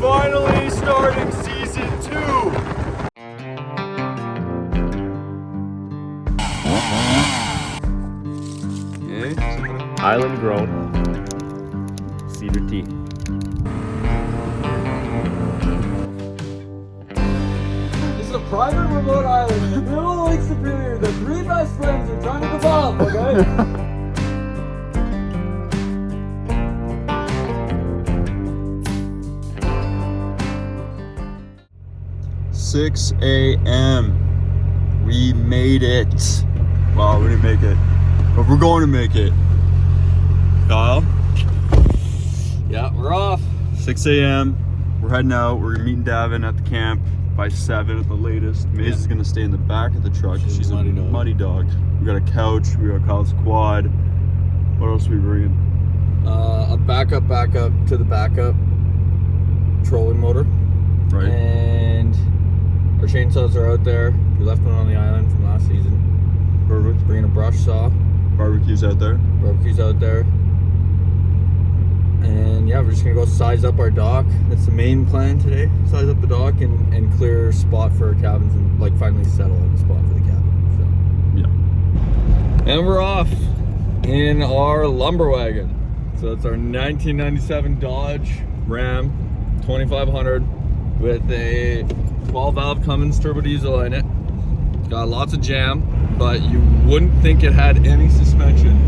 finally starting season 2. Okay. Island grown cedar tea. This is a private remote island in the middle of Lake Superior. The 3 best friends are trying to develop, okay? 6 a.m. We made it. Well, we didn't make it, but we're going to make it. Kyle? Yeah, we're off. 6 a.m. We're heading out. We're meeting Davin at the camp by 7 at the latest. Maze is gonna stay in the back of the truck. She's a muddy dog. We got a couch. We got Kyle's quad. What else are we bringing? A backup to the backup trolling motor. Right. And our chainsaws are out there. We left one on the island from last season. Perfect. Bringing a brush saw. Barbecue's out there. Barbecue's out there. And yeah, we're just gonna go size up our dock. That's the main plan today. Size up the dock and clear a spot for our cabins and like finally settle on a spot for the cabin. So Yeah. and we're off in our lumber wagon. So it's our 1997 Dodge Ram 2500 with a 12 valve Cummins turbo diesel in it. It's got lots of jam, but you wouldn't think it had any suspension.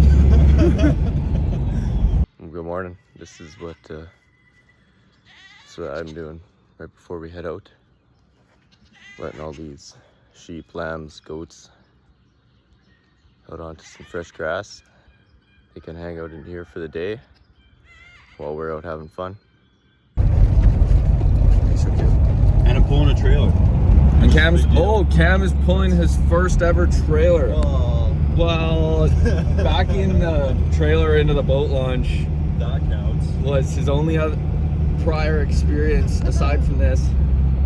Good morning. This is what I'm doing right before we head out. Letting all these sheep, lambs, goats out onto some fresh grass. They can hang out in here for the day while we're out having fun. And I'm pulling a trailer. And Cam is pulling his first ever trailer. Oh, Well, backing the trailer into the boat launch that counts. was his only other prior experience aside from this,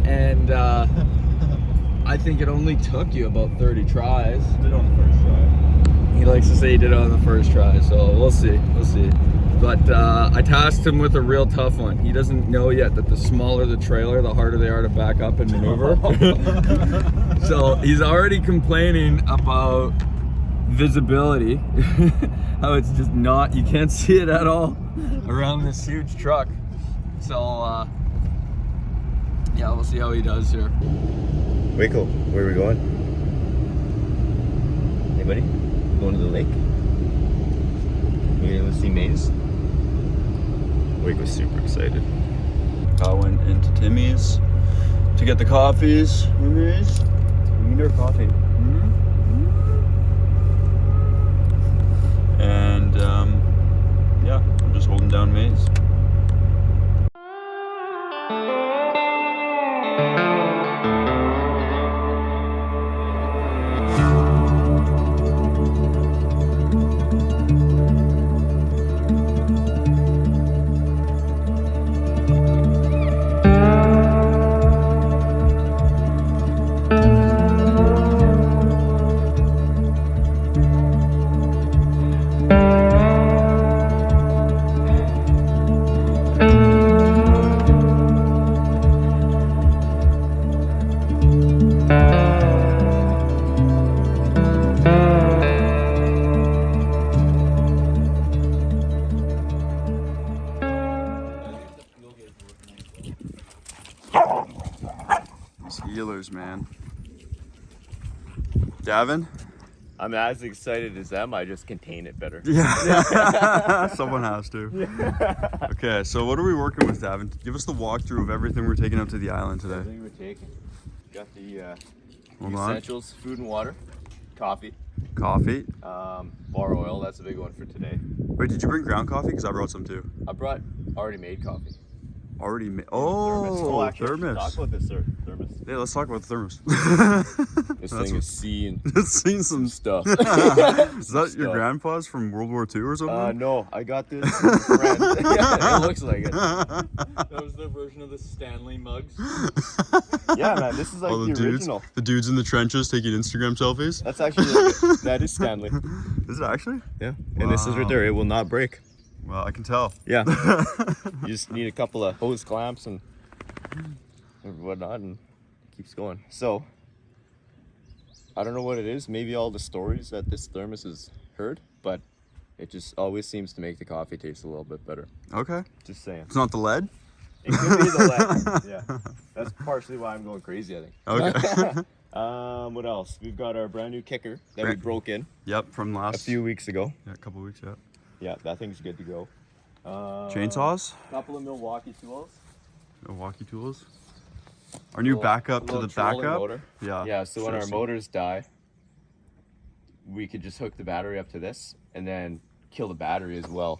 and I think it only took you about 30 tries. Did it on the first try. He likes to say he did it on the first try, so we'll see. But I tasked him with a real tough one. He doesn't know yet that the smaller the trailer, the harder they are to back up and maneuver. So he's already complaining about visibility, how it's just not, you can't see it at all around this huge truck. So yeah, we'll see how he does here. Waco, where are we going? Anybody? Going to the lake? You gonna see Maze? Waco's super excited. I went into Timmy's to get the coffees. Maze. We need our coffee. And yeah, I'm just holding down Maze. Healers, man. Davin? I'm as excited as them, I just contain it better. Yeah. Someone has to. Okay, so what are we working with, Davin? Give us the walkthrough of everything we're taking out to the island today. Everything we're taking. Got the Hold on. essentials, food and water, coffee, Coffee. bar oil, that's a big one for today. Wait, did you bring ground coffee? Because I brought some too. I brought already made coffee. Already made. Thermos. Oh, Actually, thermos. Talk about this thermos. Yeah, let's talk about the thermos. This That's thing is seeing It's seen some stuff. Is that your stuff. grandpa's from World War II or something? No, I got this from a friend. Yeah, it looks like it. That was their version of the Stanley mugs. Yeah, man, this is like Oh, the dudes, original. the dudes in the trenches taking Instagram selfies. That's actually that is Stanley. Is it actually? Yeah, and this is right there. It will not break. Well, I can tell. Yeah, you just need a couple of hose clamps and and whatnot, and keeps going. So I don't know what it is. Maybe all the stories that this thermos has heard, but it just always seems to make the coffee taste a little bit better. Okay. Just saying. It's not the lead? It could be the lead. Yeah. That's partially why I'm going crazy, I think. Okay. What else? We've got our brand new kicker that we broke in Yep, from a last few weeks ago. a couple weeks, yeah. Yeah, that thing's good to go. Chainsaws? Couple of Milwaukee tools. Milwaukee tools. Our new backup to the trolling backup. motor. Yeah. Yeah, so when our Seriously. motors die, we could just hook the battery up to this and then kill the battery as well.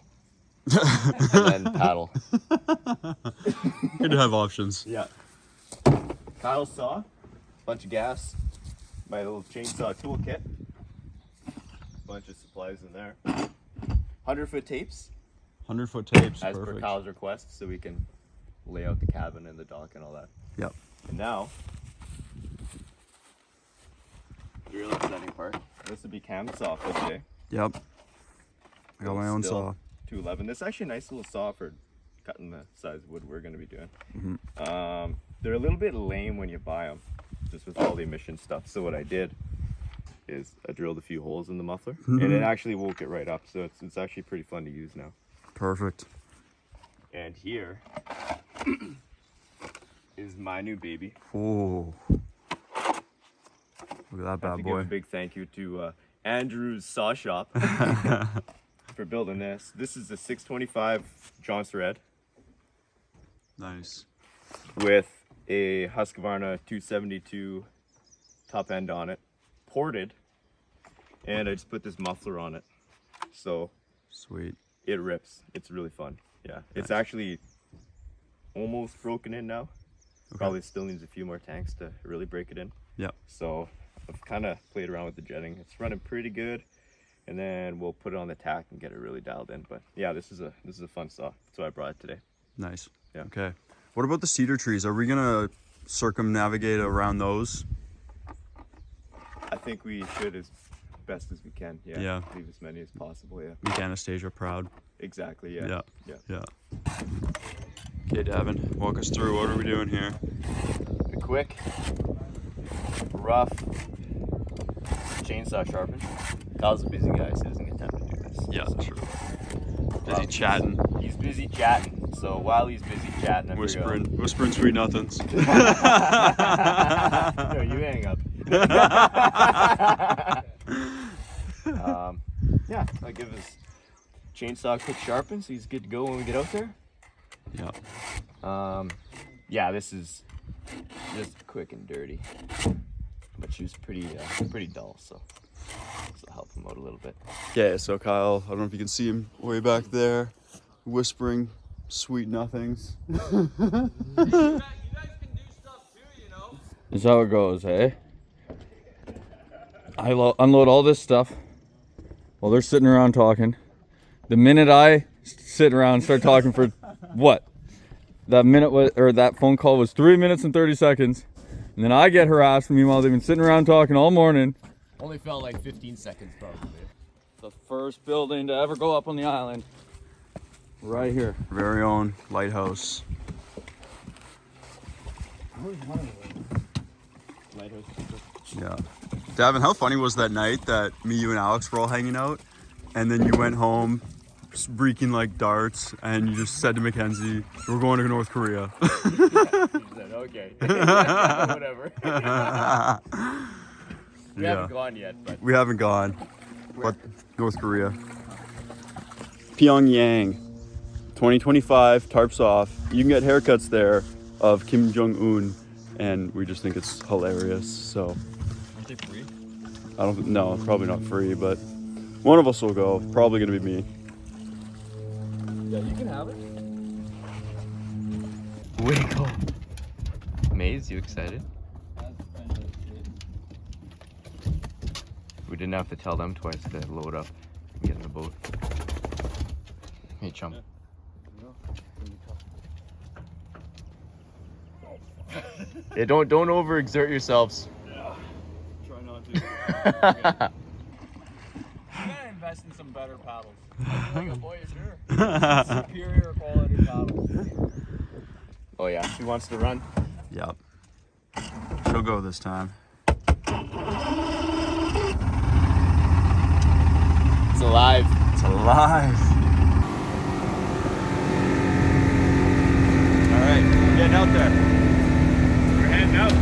And then paddle. Good to have options. Yeah. Kyle's saw, bunch of gas, my little chainsaw toolkit, bunch of supplies in there. 100-foot tapes, 100-foot tapes. as per Perfect. Kyle's request, so we can lay out the cabin and the dock and all that. Yep. And now, the real exciting part. This would be Cam's saw for today. Yep. I got my own Still saw. 211. This is actually a nice little saw for cutting the size of wood we're going to be doing. Mm-hmm. They're a little bit lame when you buy them, just with all the emission stuff. So what I did is I drilled a few holes in the muffler, and it actually woke it right up. So it's actually pretty fun to use now. Perfect. And here is my new baby. Oh. Look at that I have bad to boy. give a big thank you to Andrew's Saw Shop for building this. This is a 625 John Thread Nice. with a Husqvarna 272 top end on it, ported, and I just put this muffler on it. So Sweet. it rips. It's really fun. Yeah, it's Nice. actually almost broken in now. Okay. Probably still needs a few more tanks to really break it in. Yep. So I've kind of played around with the jetting. It's running pretty good, and then we'll put it on the tack and get it really dialed in. But yeah, this is a fun saw. So I brought it today. Nice. Yeah. Okay. What about the cedar trees? Are we gonna circumnavigate around those? I think we should as best as we can. Yeah. Yeah. Leave as many as possible. Yeah. Make Anastasia proud. Exactly. Yeah. Yeah. Yeah. Yeah. Okay, Davin, walk us through. What are we doing here? A quick, rough chainsaw sharpen. Kyle's a busy guy, so he doesn't get time to do this. Yeah, So, true. Busy chatting, He's busy chatting. So while he's busy chatting, I whispering sweet nothings. No, you hang up. Yeah, I give his chainsaw a quick sharpen, so he's good to go when we get out there. Yeah. Yeah, this is just quick and dirty, but she was pretty dull, so this will help him out a little bit. Okay, so Kyle, I don't know if you can see him way back there, whispering sweet nothings. You guys can do stuff too, you know. This is how it goes, hey? I unload all this stuff while they're sitting around talking. The minute I sit around and start talking for what? That minute was, or that phone call was 3 minutes and 30 seconds. And then I get harassed. Meanwhile, they've been sitting around talking all morning. Only felt like 15 seconds probably. The first building to ever go up on the island. Right here. Very own Lighthouse. Lighthouse. Yeah. Davin, how funny was that night that me, you, and Alex were all hanging out, and then you went home reeking like darts, and you just said to Mackenzie, "We're going to North Korea." He said, okay. Whatever. We Yeah. haven't gone yet, but We haven't gone, but North Korea. Pyongyang, 2025, tarps off. You can get haircuts there of Kim Jong-un, and we just think it's hilarious. So Aren't they free? I don't know, probably not free, but one of us will go. Probably gonna be me. Yeah, you can have it. wiggle. Maze, you excited? We didn't have to tell them twice to load up and get in the boat. Hey, chum. Yeah, don't overexert yourselves. Yeah, try not to. You gotta invest in some better paddles. Like a boy, sure. Superior quality paddles. Oh yeah, he wants to run. Yep. She'll go this time. It's alive. It's alive. All right, we're getting out there. We're heading out.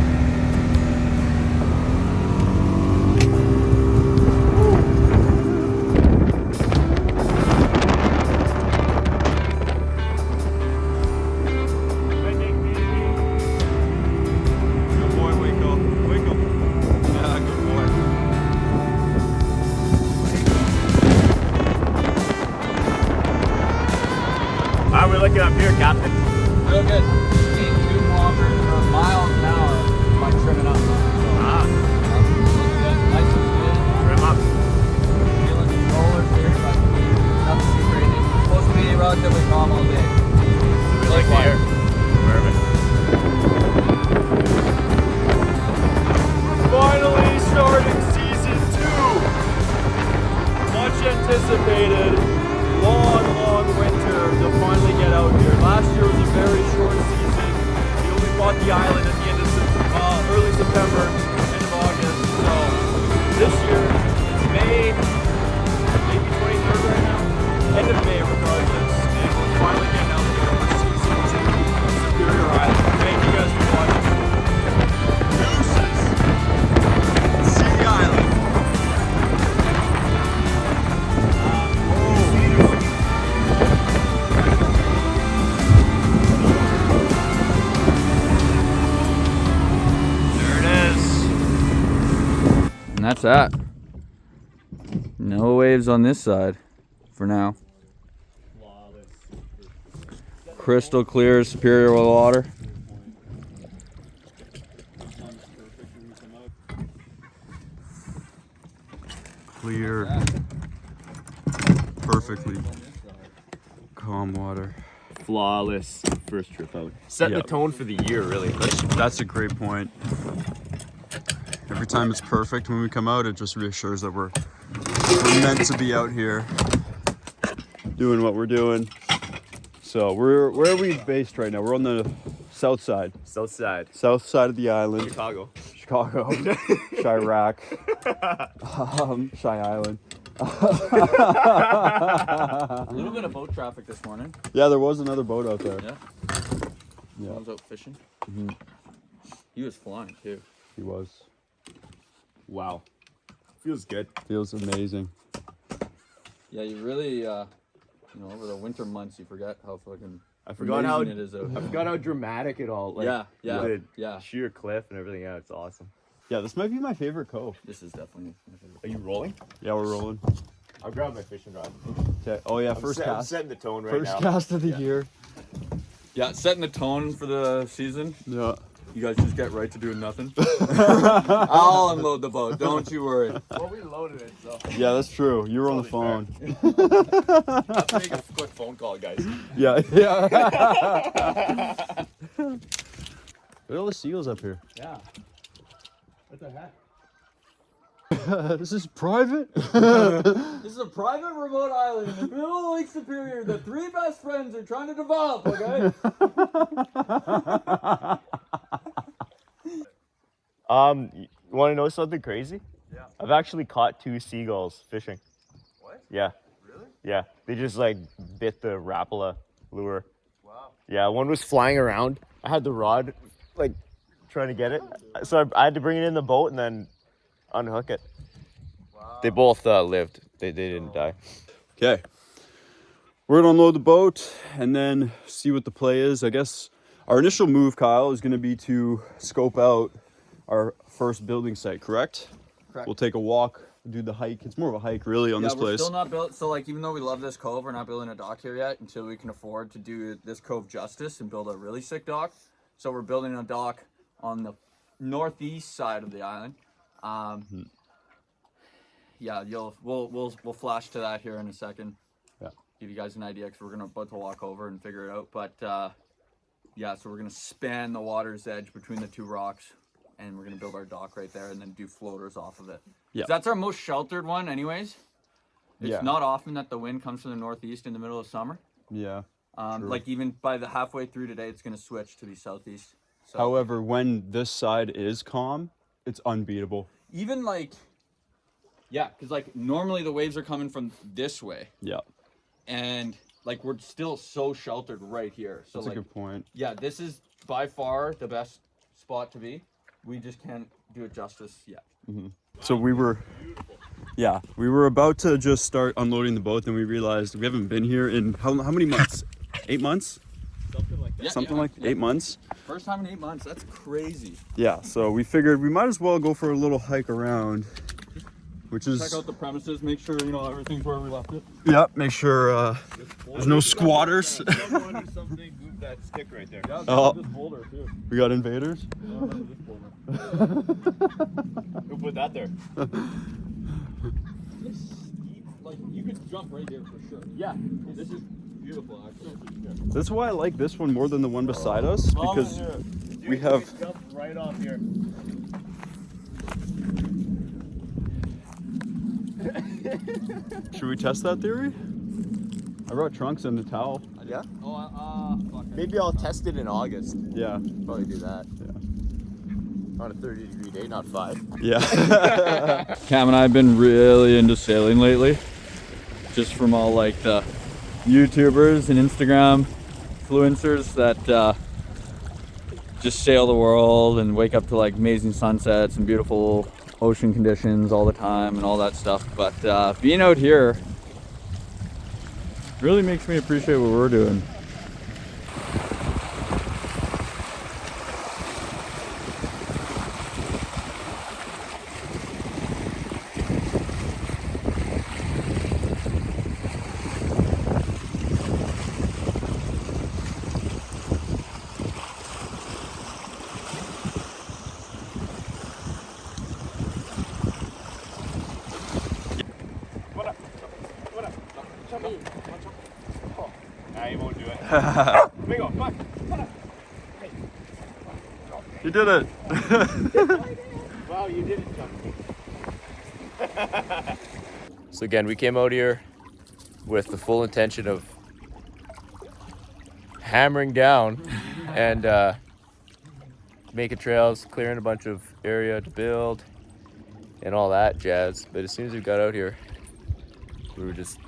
Good boy, Waco. Waco. Yeah, good boy. How are we looking up here, Captain? Real good. 2 kilometers or miles an hour by trimming up. Ah, Nice and good. trim up. Feeling some rollers here, but nothing too crazy. It's supposed to be relatively calm all day. We like to hear. Perfect. Finally starting season 2. Much anticipated. Long winter to finally get out here. Last year was a very short season. We only bought the island at the end of early September, end of August. So this year it's May, maybe 23rd right now. End of May regardless. And we're finally getting out here for season 2 of Superior Island. Thank you guys for watching. Deuces. Sea Island. And that's that. No waves on this side for now. Crystal clear, superior water. Clear, perfectly calm water. Flawless first trip out. Setting Yep. the tone for the year, really. That's a great point. Every time it's perfect when we come out, it just reassures that we're meant to be out here doing what we're doing. So where are we based right now? We're on the south side. South side. South side of the island. Chicago. Chicago. Chirac. Shy Island. A little bit of boat traffic this morning. Yeah, there was another boat out there. Yeah. Yeah. I was out fishing. Mhm. He was flying too. He was. Wow. Feels good. Feels amazing. Yeah, you really, over the winter months, you forget how fucking I forgot how amazing it is out. I forgot how dramatic it all. Like, Yeah. the Yeah. sheer cliff and everything. Yeah, it's awesome. Yeah, this might be my favorite cove. This is definitely my favorite. Are you rolling? Yeah, we're rolling. I'll grab my fishing rod. Okay. Oh yeah, I'm first I'm cast. setting the tone right First now. cast of the year. Yeah, setting the tone for the season. Yeah. You guys just get right to doing nothing. I'll unload the boat. Don't you worry. Well, we loaded it, so. Yeah, that's true. You were on the phone. Let's make a quick phone call, guys. Yeah. Yeah. Look at all the seals up here. Yeah. What the heck? This is private. This is a private remote island in the middle of Lake Superior that 3 best friends are trying to develop, okay? You want to know something crazy? Yeah. I've actually caught 2 seagulls fishing. What? Yeah. Really? Yeah. They just like bit the Rapala lure. Wow. Yeah, one was flying around. I had the rod, like, trying to get it. So I had to bring it in the boat and then unhook it. Wow. They both lived. They didn't die. Okay. We're gonna unload the boat and then see what the play is. I guess our initial move, Kyle, is gonna be to scope out our first building site, correct? Correct. We'll take a walk, do the hike. It's more of a hike really on this we're place. still not built. So like, even though we love this cove, we're not building a dock here yet until we can afford to do this cove justice and build a really sick dock. So we're building a dock on the northeast side of the island. Yeah, we'll flash to that here in a second. Yeah. Give you guys an idea because we're about to walk over and figure it out. But yeah, so we're gonna span the water's edge between the 2 rocks, and we're gonna build our dock right there, and then do floaters off of it. Yeah. That's our most sheltered one, anyways. It's Yeah. not often that the wind comes from the northeast in the middle of summer. Yeah. Like even by the halfway through today, it's going to switch to be southeast. So However, when this side is calm, it's unbeatable. even like, yeah, because like normally the waves are coming from this way. Yeah, And like we're still so sheltered right here. So that's like, a good point. yeah, this is by far the best spot to be. We just can't do it justice yet. So we were about to just start unloading the boat, then we realized we haven't been here in how many months? 8 months? Something like 8 months. First time in 8 months. That's crazy. Yeah, so we figured we might as well go for a little hike around, which is Check out the premises. Make sure you know everything's where we left it. yeah. Make sure there's no squatters. Something, move that stick right there. Yeah, Oh. this boulder too. We got invaders. No, this boulder. Who put that there? This steep, like you could jump right there for sure. Yeah, this is beautiful actually. That's why I like this one more than the one beside us, because we have. Jump right off here. Should we test that theory? I brought trunks and a towel. Yeah? Oh, fuck. Maybe I'll test it in August. Yeah. Probably do that. Yeah. On a 30-degree day, not 5. Yeah. Cam and I have been really into sailing lately. Just from all like the YouTubers and Instagram influencers that just sail the world and wake up to like amazing sunsets and beautiful ocean conditions all the time and all that stuff. But being out here really makes me appreciate what we're doing. Nah, he won't do it. Big ol' fuck. You did it. Wow, you did it, Chuck. So again, we came out here with the full intention of hammering down and making trails, clearing a bunch of area to build and all that jazz. But as soon as we got out here, we were just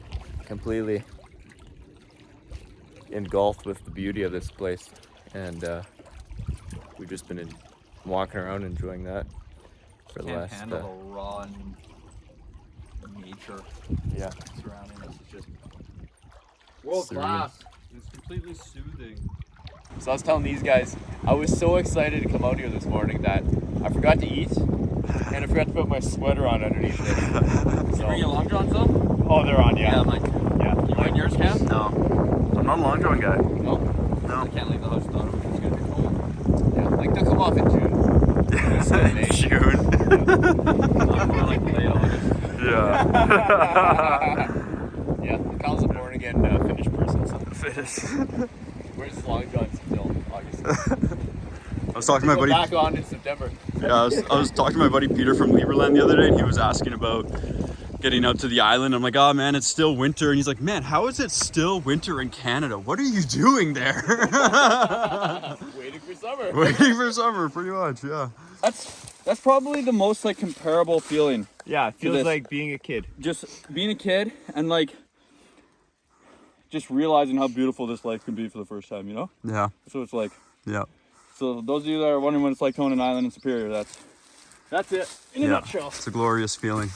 completely engulfed with the beauty of this place, and we've just been walking around enjoying that for the Can't last handle the raw nature yeah. surrounding us. It's just world Serene. class. It's completely soothing. So I was telling these guys, I was so excited to come out here this morning that I forgot to eat, and I forgot to put my sweater on underneath it. You bring your long johns up? Oh, they're on, yeah. mine too. Yeah. You bring yours, Cam? No. I'm not a long john guy. No. No. I can't leave the house without them. It's gonna be cold. Yeah, like they'll come off in June. Still in May. June. I'm more like late August. Yeah. Yeah, Kyle's a born again Finnish person, so wears his long johns until August. I was talking to my Go buddy. back on in September. Yeah, I was talking to my buddy Peter from Lieberland the other day, and he was asking about getting out to the island. I'm like, oh man, it's still winter. And he's like, man, how is it still winter in Canada? What are you doing there? Waiting for summer. Waiting for summer, pretty much, yeah. That's probably the most like comparable feeling. Yeah, it feels this. like being a kid. Just being a kid and like just realizing how beautiful this life can be for the first time, you know? Yeah, So it's like, yeah. so those of you that are wondering what it's like to own an island in Superior, that's it in a Yeah, nutshell. it's a glorious feeling.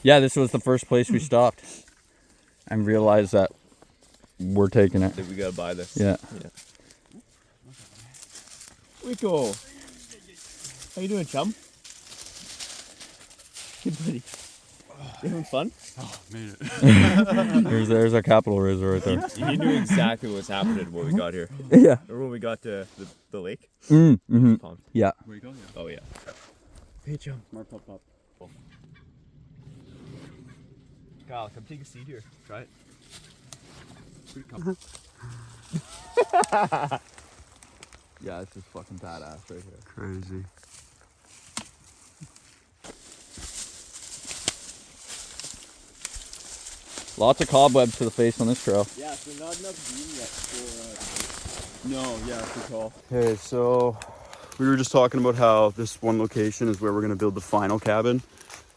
Yeah, this was the first place we stopped and realized that we're taking it. We gotta buy this. Yeah. Rico. How you doing, chum? Good buddy. You having fun? Oh, made it. There's our capital raiser right there. You knew exactly what's happening when we got here. Yeah. Or when we got to the lake. Mm-hmm. Pond. Yeah. Where you going? Oh, yeah. Hey, chum. Smart pop pop. Kyle, come take a seat here. Try it. Yeah, it's just fucking badass right here. Crazy. Lots of cobwebs to the face on this trail. Yeah, so not enough beam yet for. No, yeah, good call. Okay, so we were just talking about how this one location is where we're gonna build the final cabin,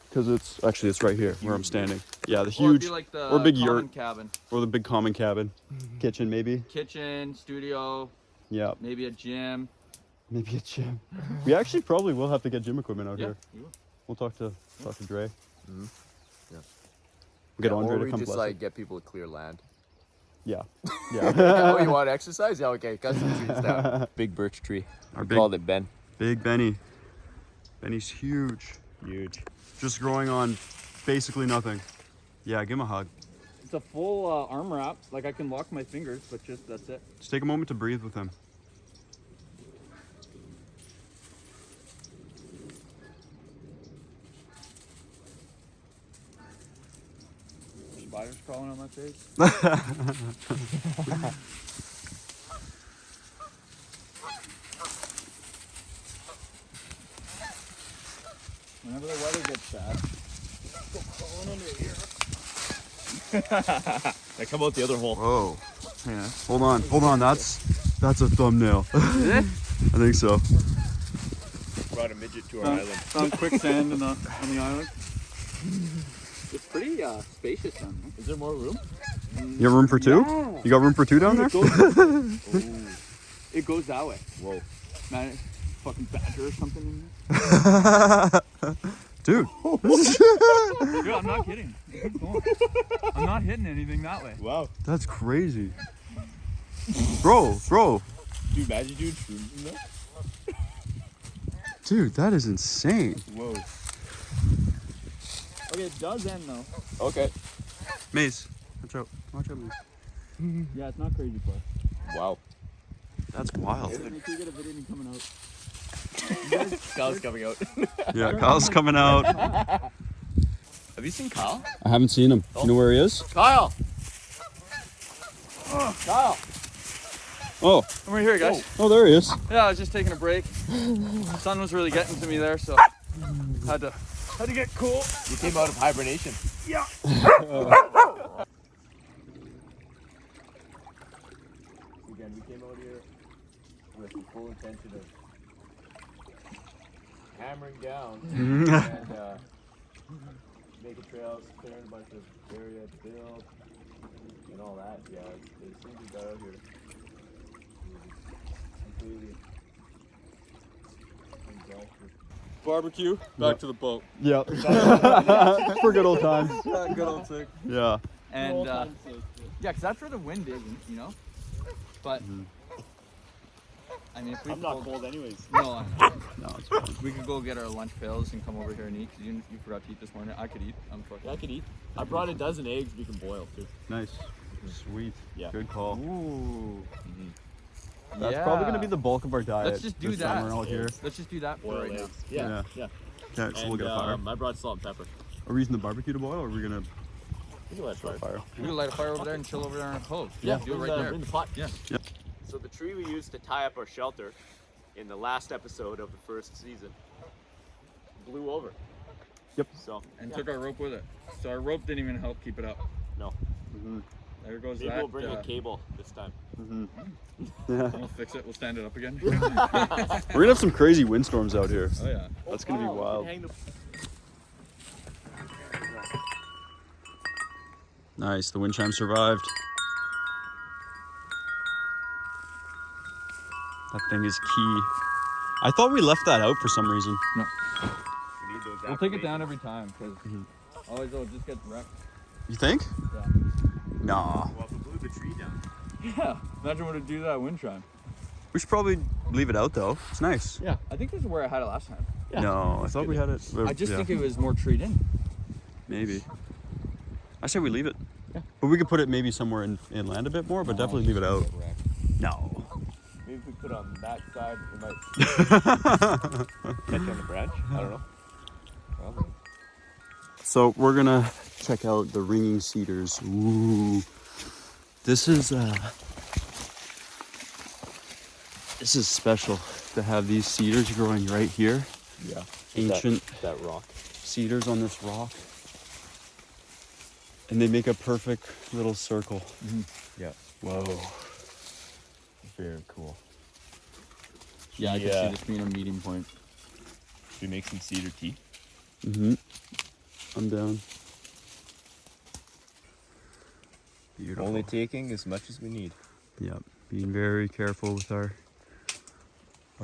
because it's right here where I'm standing. Yeah, the huge Like the or big common yurt cabin. or the big common cabin, kitchen maybe. Kitchen, studio, Yeah, maybe a gym. maybe a gym. We actually probably will have to get gym equipment out Yeah, here. we will. We'll talk to Dre. Mm-hmm. Yeah. We'll get Or Andre to we come just bless like it. get people to clear land. Yeah, Yeah, yeah. oh, you want to exercise? Yeah, okay. Cut some trees down. Big birch tree. Our We big- called it Ben. Big Benny. Benny's huge. Huge. Just growing on basically nothing. Yeah, give him a hug. It's a full arm wrap. Like I can lock my fingers, but just that's it. Just take a moment to breathe with him. Spiders crawling on my face. Whenever the weather gets bad, go crawling under here. I come out the other hole. Whoa. Yeah. Hold on. That's a thumbnail. Is it? I think so. Brought a midget to our island. Found quicksand on the island. It's pretty spacious down there. Is there more room? You have room for two? Yeah. You got room for two down there? It goes that way. Whoa. Man, fucking badger or something in there. Dude. Dude, I'm not kidding. Keep going. I'm not hitting anything that way. Wow. That's crazy. Bro. Dude, imagine doing shrooms in there. Dude, that is insane. Whoa. Okay, it does end though. Okay. Mace, watch out, Mace. Yeah, it's not crazy far. Wow. That's wild. Make sure you get a video of me coming out. Kyle's coming out. Yeah, Kyle's coming out. Have you seen Kyle? I haven't seen him. You know where he is? Kyle! Kyle! Oh, I'm right here, guys. oh, there he is. Yeah, I was just taking a break. The sun was really getting to me there, so had to get cool. You came out of hibernation. Again, we came out here with the full intention of hammering down and making trails, clearing a bunch of area to build, and all that. Yeah, as soon as we got out here, it was completely engulfed with Barbecue, back to the boat. Yeah. For good old times. Good old sick. Yeah. And yeah, because that's where the wind isn't, you know. But I mean, if we I'm not cold anyways. No, No, it's fine. we could go get our lunch pails and come over here and eat. Cause you forgot to eat this morning. I could eat. I'm fucking. Yeah, I could eat. I brought a dozen eggs we can boil too. Nice. Sweet. Yeah. Good call. Ooh. That's probably going to be the bulk of our diet. Let's just do this that. summer out here. Let's just do that for Boiled right now. eggs. Yeah. Okay, so And, we'll get a fire. I brought salt and pepper. Are we using the barbecue to boil, or are we going to We can let it fire. fire? We could light a fire over there and chill over there on a hose. Yeah, do it bring right the, there. bring the pot. Yeah. So the tree we used to tie up our shelter in the last episode of the first season blew over. Yep. So And took our rope with it. So our rope didn't even help keep it up. no, There goes maybe that. we'll bring a cable this time. Yeah. We'll fix it. We'll stand it up again. We're going to have some crazy windstorms out here. Oh yeah. That's going to be Wow, we can wild. hang the- Nice, the wind chime survived. That thing is key. I thought we left that out for some reason. No. we need those We'll take it affirmations. down every time because otherwise it'll just get wrecked. You think? Yeah. Nah. Well, if we blew the tree down. Yeah. Imagine what it'd do to that wind chime. We should probably leave it out though. It's nice. Yeah. I think this is where I had it last time. Yeah. No, I thought we had it. I just yeah, think it was more treed in. maybe. I say we leave it. Yeah. But we could put it maybe somewhere inland a bit more, but definitely leave it out. No. Maybe if we put on that side, it might catch on the branch. I don't know. Probably. So we're gonna check out the ringing cedars. Ooh, this is special to have these cedars growing right here. Yeah. Ancient That rock. cedars on this rock. And they make a perfect little circle. Yeah. Whoa. Very cool. Yeah, I can see this being a meeting point. Should we make some cedar tea? I'm down. Beautiful. Only taking as much as we need. Yep. Being very careful with our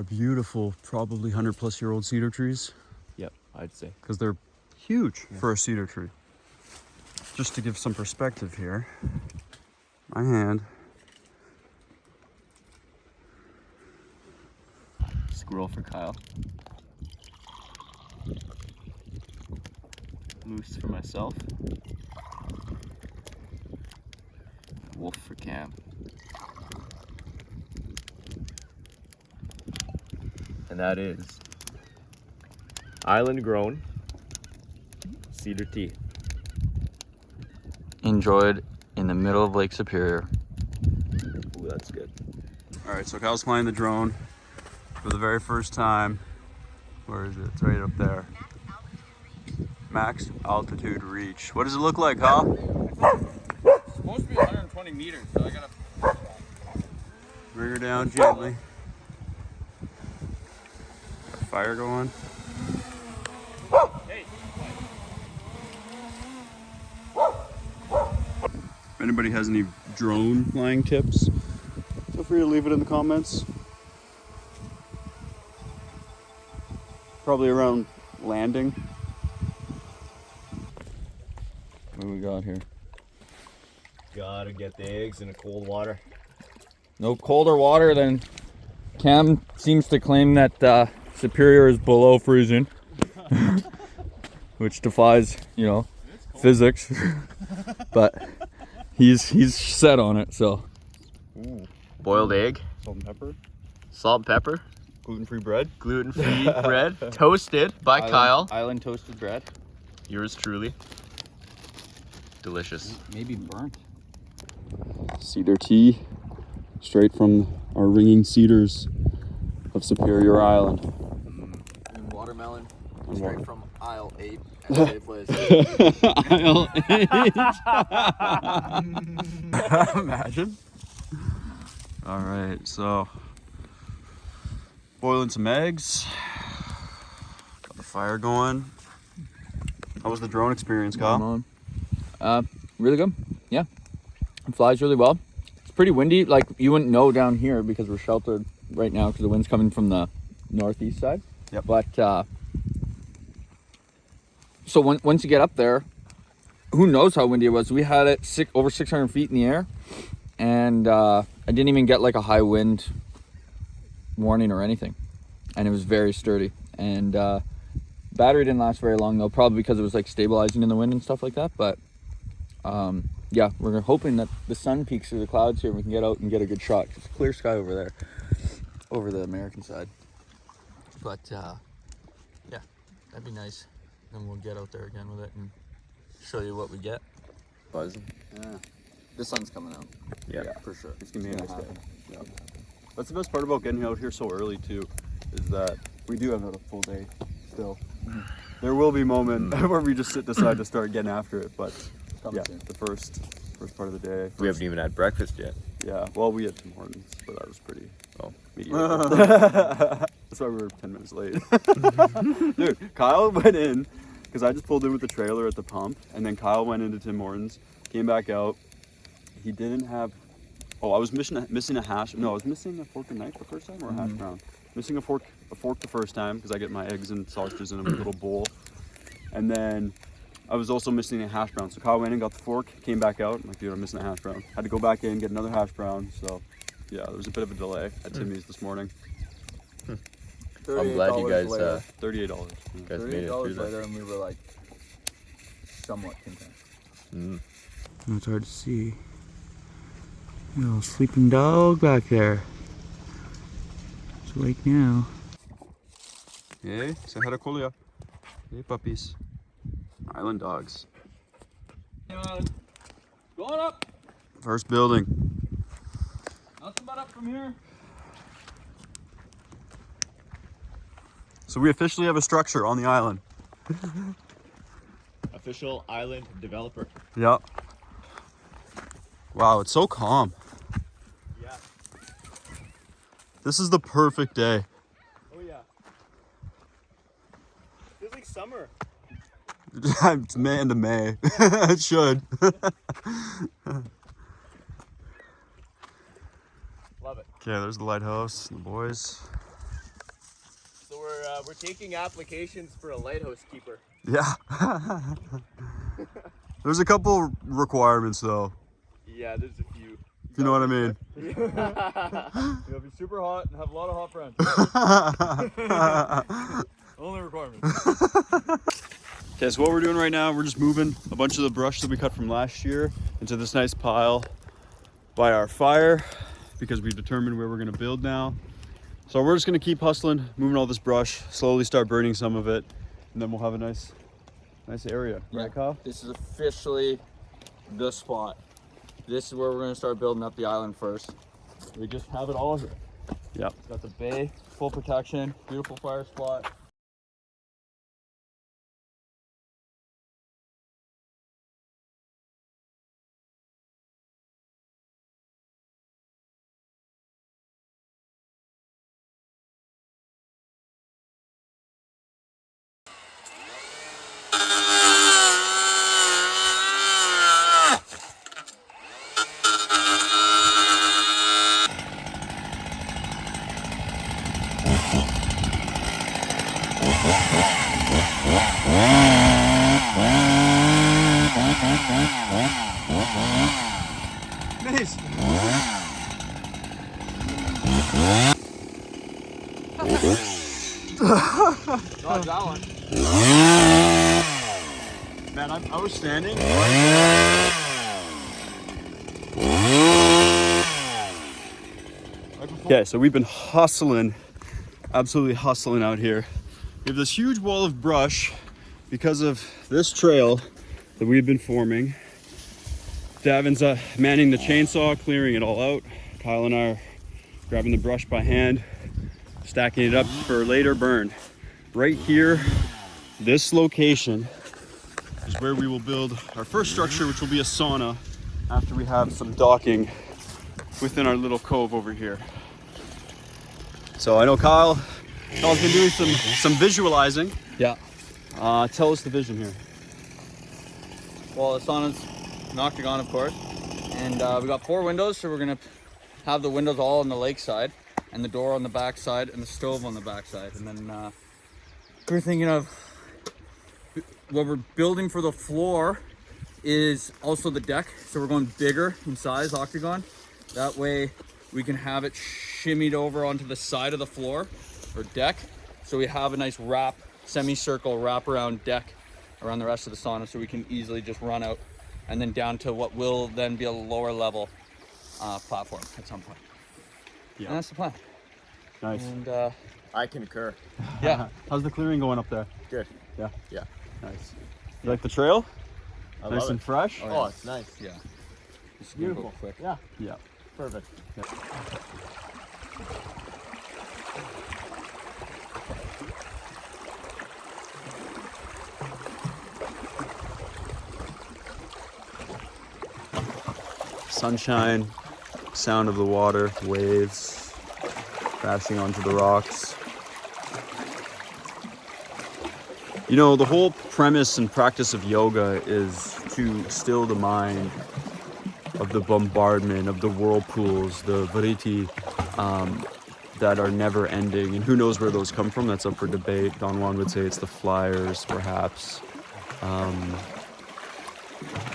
beautiful, probably 100-plus-year-old cedar trees. Yep, I'd say. Because they're huge for a cedar tree. Just to give some perspective here, my hand. Squirrel for Kyle. Moose for myself. Wolf for Cam. And that is island grown cedar tea. Enjoyed in the middle of Lake Superior. Ooh, that's good. All right, so Kyle's flying the drone for the very first time. Where is it? It's right up there. Max altitude reach. What does it look like, huh? It's supposed to be 120 meters, so I gotta... Bring her down gently. Got fire going. If anybody has any drone flying tips, feel free to leave it in the comments. Probably around landing. What do we got here? Gotta get the eggs in a cold water. No colder water than... Cam seems to claim that Superior is below freezing. Which defies, you know, physics. But he's set on it, so. Ooh. Boiled egg. Salt and pepper. Salt and pepper. Gluten-free bread. Gluten-free bread. Toasted by Kyle. Island toasted bread. Yours truly. Delicious. Maybe burnt. Cedar tea, straight from our ringing cedars of Superior Island. And watermelon, And straight water- from aisle 8 at Save Liz. I'll imagine. All right, so boiling some eggs. Got the fire going. How was the drone experience, Kyle? Really good. Yeah. It flies really well. It's pretty windy. Like, you wouldn't know down here because we're sheltered right now because the wind's coming from the northeast side. Yep. But so once you get up there, who knows how windy it was. We had it over 600 feet in the air, and I didn't even get like a high wind warning or anything, and it was very sturdy. And battery didn't last very long though, probably because it was like stabilizing in the wind and stuff like that. But yeah, we're hoping that the sun peeks through the clouds here and we can get out and get a good shot. It's clear sky over there, over the American side. But yeah, that'd be nice. Then we'll get out there again with it and show you what we get. Buzzing. Yeah. The sun's coming out. Yeah. For sure. It's gonna be a nice day. happen. Yeah. That's the best part about getting out here so early too, is that we do have a full day still. There will be moments where we just decide to start getting after it, but Coming yeah, soon. the first part of the day. We haven't even had breakfast yet. Yeah, well, we had Tim Hortons, but that was pretty mediocre. That's why we were 10 minutes late. Dude, Kyle went in, because I just pulled in with the trailer at the pump, and then Kyle went into Tim Hortons, came back out. He didn't have, I was missing a hash, no, I was missing a fork and knife the first time, or a hash brown. Missing a fork the first time, because I get my eggs and sausages in a little bowl. And then I was also missing a hash brown. So Kyle went and got the fork, came back out. I'm like, dude, I'm missing a hash brown. Had to go back in, get another hash brown. So yeah, there was a bit of a delay at Timmy's this morning. I'm glad you guys $38. guys made it through later, that. and we were like somewhat content. It's hard to see. Little sleeping dog back there. It's awake now. Hey, say hi to Kolia. Hey, puppies. Island dogs. Going up. First building. Nothing but up from here. So we officially have a structure on the island. A unofficial island developer. Yep. Wow, it's so calm. Yeah. This is the perfect day. Oh yeah. Feels like summer. It's May into May. It should. Love it. Okay, there's the lighthouse, the boys. So we're taking applications for a lighthouse keeper. Yeah. There's a couple requirements though. Yeah, there's a few. You know what I mean? You gotta be super hot and have a lot of hot friends. Only requirement. Okay, so what we're doing right now, we're just moving a bunch of the brush that we cut from last year into this nice pile by our fire because we've determined where we're gonna build now. So we're just gonna keep hustling, moving all this brush, slowly start burning some of it, and then we'll have a nice area, right, Kyle? This is officially the spot. This is where we're gonna start building up the island first. We just have it all here. Yep. It's got the bay, full protection, beautiful fire spot. Nice. Dodge that one. Man, I was standing. Okay, so we've been hustling, absolutely hustling out here. We have this huge wall of brush because of this trail that we've been forming. Davin's manning the chainsaw, clearing it all out. Kyle and I are grabbing the brush by hand, stacking it up for later burn. Right here, this location is where we will build our first structure, which will be a sauna after we have some docking within our little cove over here. So I know Kyle's been doing some visualizing. Yeah. Tell us the vision here. Well, the sauna's an octagon, of course, and we got 4 windows, so we're gonna have the windows all on the lake side, and the door on the back side, and the stove on the back side. And then we're thinking of what we're building for the floor is also the deck, so we're going bigger in size, octagon. That way we can have it shimmied over onto the side of the floor or deck, so we have a nice wrap, semicircle wraparound deck around the rest of the sauna, so we can easily just run out and then down to what will then be a lower level platform at some point. Yeah. And that's the plan. Nice. And I concur. yeah, How's the clearing going up there? Good. Yeah. Yeah. Nice. You like the trail? I Nice love and it. fresh? Oh, it's nice. yeah. This is gonna go Beautiful. quick. Yeah. Yeah. Perfect. Sunshine, sound of the water, waves crashing onto the rocks. You know, the whole premise and practice of yoga is to still the mind of the bombardment, of the whirlpools, the vritti that are never ending. And who knows where those come from? That's up for debate. Don Juan would say it's the flyers, perhaps.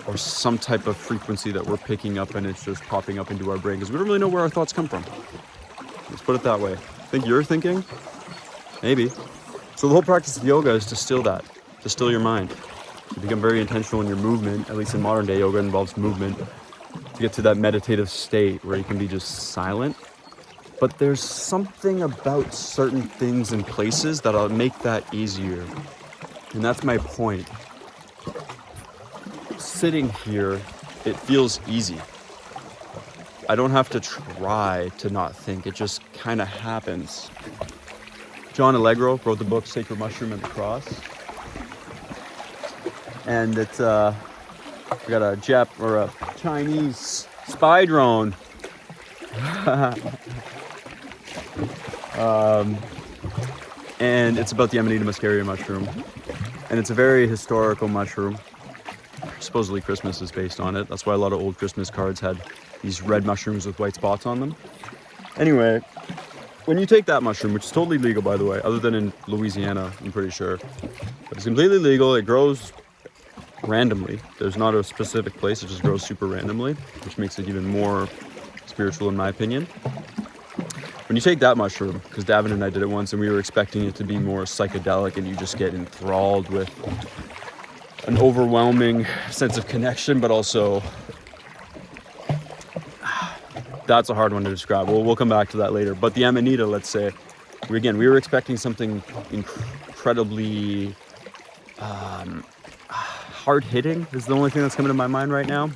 Or some type of frequency that we're picking up and it's just popping up into our brain because we don't really know where our thoughts come from. Let's put it that way. Think you're thinking? Maybe. So the whole practice of yoga is to still that, to still your mind, to become very intentional in your movement. At least in modern day, yoga involves movement, to get to that meditative state where you can be just silent. But there's something about certain things and places that'll make that easier. And that's my point. Sitting here, it feels easy. I don't have to try to not think. It just kind of happens. John Allegro wrote the book Sacred Mushroom and the Cross. and it's we got a Chinese spy drone. And it's about the Amanita muscaria mushroom, and it's a very historical mushroom. Supposedly Christmas is based on it. That's why a lot of old Christmas cards had these red mushrooms with white spots on them. Anyway, when you take that mushroom, which is totally legal by the way, other than in Louisiana, I'm pretty sure, but it's completely legal. It grows randomly. There's not a specific place, it just grows super randomly, which makes it even more spiritual in my opinion. When you take that mushroom, because Davin and I did it once and we were expecting it to be more psychedelic and you just get enthralled with an overwhelming sense of connection, but also that's a hard one to describe. We'll come back to that later. But the Amanita, let's say, we were expecting something incredibly hard-hitting is the only thing that's coming to my mind right now,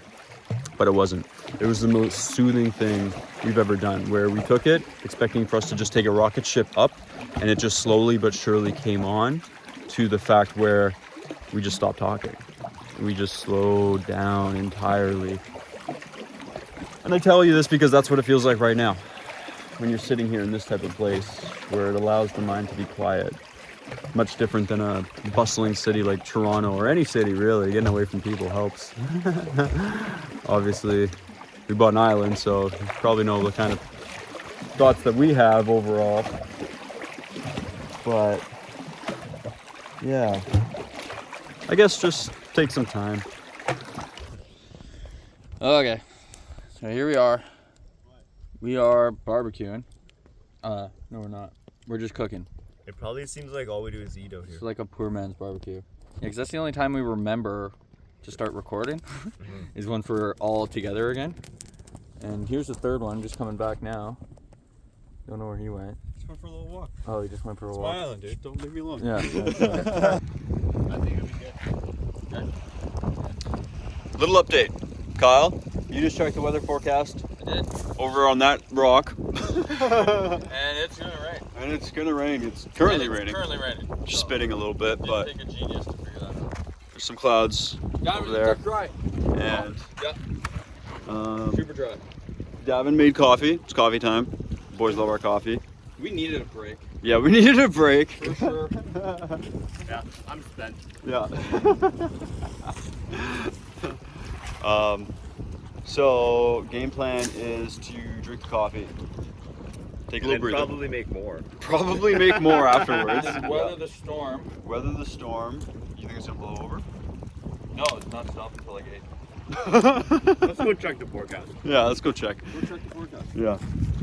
but it wasn't. It was the most soothing thing we've ever done, where we took it expecting for us to just take a rocket ship up, and it just slowly but surely came on to the fact where we just stopped talking. We just slowed down entirely. And I tell you this because that's what it feels like right now when you're sitting here in this type of place where it allows the mind to be quiet. Much different than a bustling city like Toronto or any city really. Getting away from people helps. Obviously, we bought an island, so you probably know the kind of thoughts that we have overall. But yeah, I guess just take some time. Okay, so here we are. We are barbecuing. No, we're not. We're just cooking. It probably seems like all we do is eat out here. It's like a poor man's barbecue. Yeah, because that's the only time we remember to start recording is when we're all together again. And here's the third one, just coming back now. Don't know where he went. Just went for a little walk. Oh, he just went for a walk. It's my island, dude. Don't leave me alone. Yeah. I think it'll be good. Little update. Kyle, you just checked the weather forecast. I did. Over on that rock. And it's gonna rain. And it's gonna rain. It's currently raining. Currently raining. Just spitting a little bit, but Take a genius to figure that out. there's some clouds over there. Dry. And Yeah. Super dry. Davin made coffee. It's coffee time. Boys love our coffee. We needed a break. Yeah, we needed a break. For sure. Yeah, I'm spent. Yeah. So game plan is to drink the coffee. Take a little breather. Probably make more. Probably make more afterwards. Weather the storm. Weather the storm. You think it's gonna blow over? No, it's not stopping until like 8. Let's go check the forecast. Yeah, let's go check. Go check the forecast. Yeah.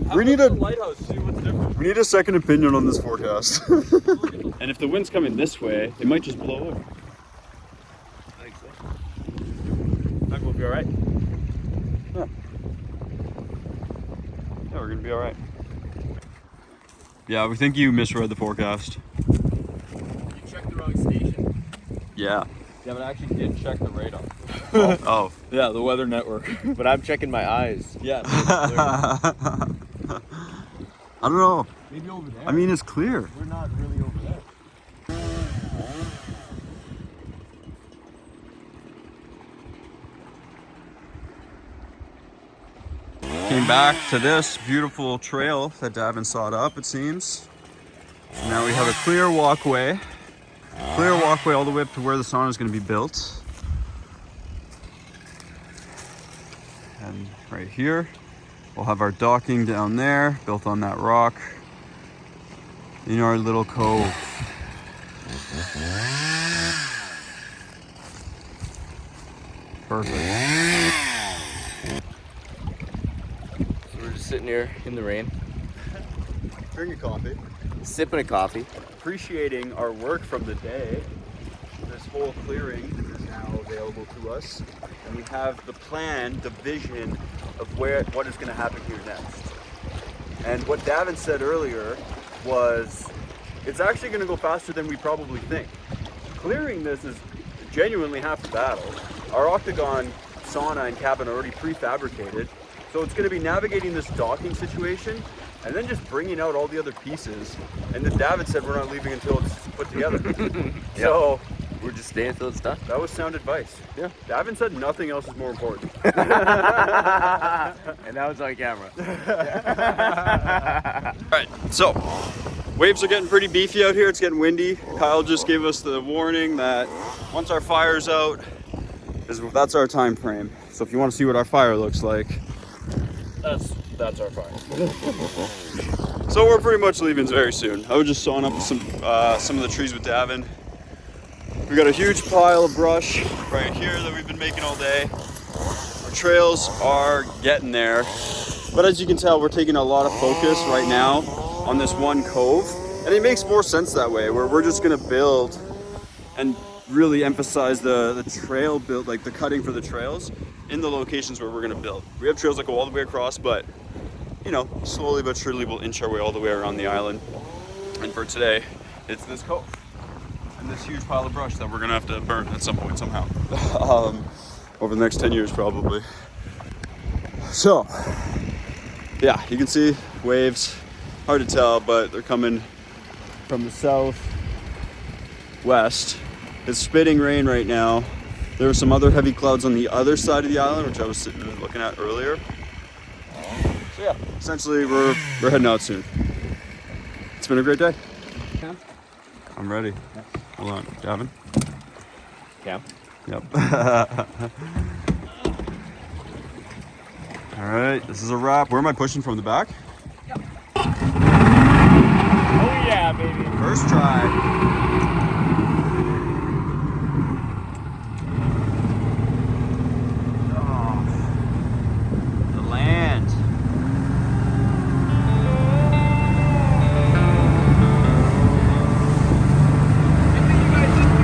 Have We a need look a at the lighthouse, see what's different. we need a second opinion on this forecast. And if the wind's coming this way, it might just blow over. I think so. I think we'll be alright. Yeah, we're gonna be alright. Yeah, we think you misread the forecast. You checked the wrong station. Yeah. Yeah, but I actually did check the radar. Oh. Yeah, the weather network. But I'm checking my eyes. Yeah. I don't know. Maybe over there. I mean, it's clear. We're not really over there. Came back to this beautiful trail that Davin sawed up, it seems. So now we have a clear walkway. Clear walkway all the way up to where the sauna is going to be built. And right here, we'll have our docking down there, built on that rock, in our little cove. Perfect. So we're just sitting here in the rain, Drinking coffee. sipping a coffee. Appreciating our work from the day. This whole clearing is now available to us, and we have the plan, the vision of what is going to happen here next. And what Davin said earlier was, it's actually going to go faster than we probably think. Clearing this is genuinely half the battle. Our octagon sauna and cabin are already prefabricated, so it's going to be navigating this docking situation and then just bringing out all the other pieces. And then David said we're not leaving until it's put together. So We're just staying until it's done. That was sound advice. Yeah. Davin said nothing else is more important. And now it's on camera. Alright, so waves are getting pretty beefy out here. It's getting windy. Kyle just gave us the warning that once our fire's out, that's our time frame. So if you want to see what our fire looks like, that's our fire. So we're pretty much leaving very soon. I was just sawing up some of the trees with Davin. We got a huge pile of brush right here that we've been making all day. Our trails are getting there, but as you can tell, we're taking a lot of focus right now on this one cove, and it makes more sense that way, where we're just gonna build and really emphasize the trail build, like the cutting for the trails in the locations where we're gonna build. We have trails that go all the way across, but you know, slowly but surely we'll inch our way all the way around the island. And for today, it's this cove and this huge pile of brush that we're gonna have to burn at some point somehow. Over the next 10 years probably. So, yeah, you can see waves. Hard to tell, but they're coming from the southwest. It's spitting rain right now. There were some other heavy clouds on the other side of the island, which I was sitting and looking at earlier. So yeah, essentially we're heading out soon. It's been a great day. Cam? I'm ready. Yep. Hold on, Gavin. Cam? Yep. All right, this is a wrap. Where am I pushing from, the back? Oh yeah, baby. First try. The land.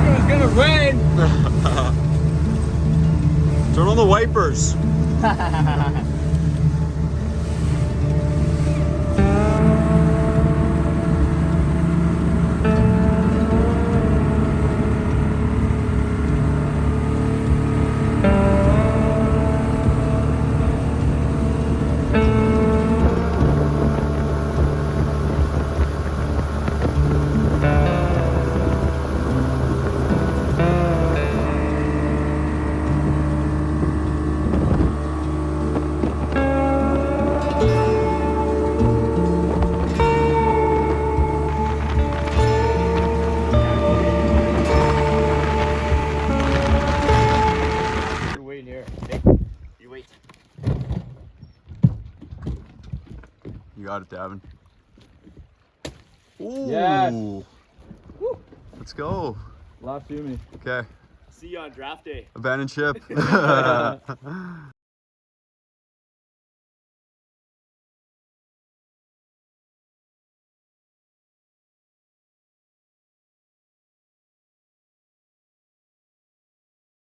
It was gonna rain. Turn on the wipers. You got it, Davin. Ooh. Yes. Woo. Let's go. Last me. Okay. See you on draft day. Abandoned ship.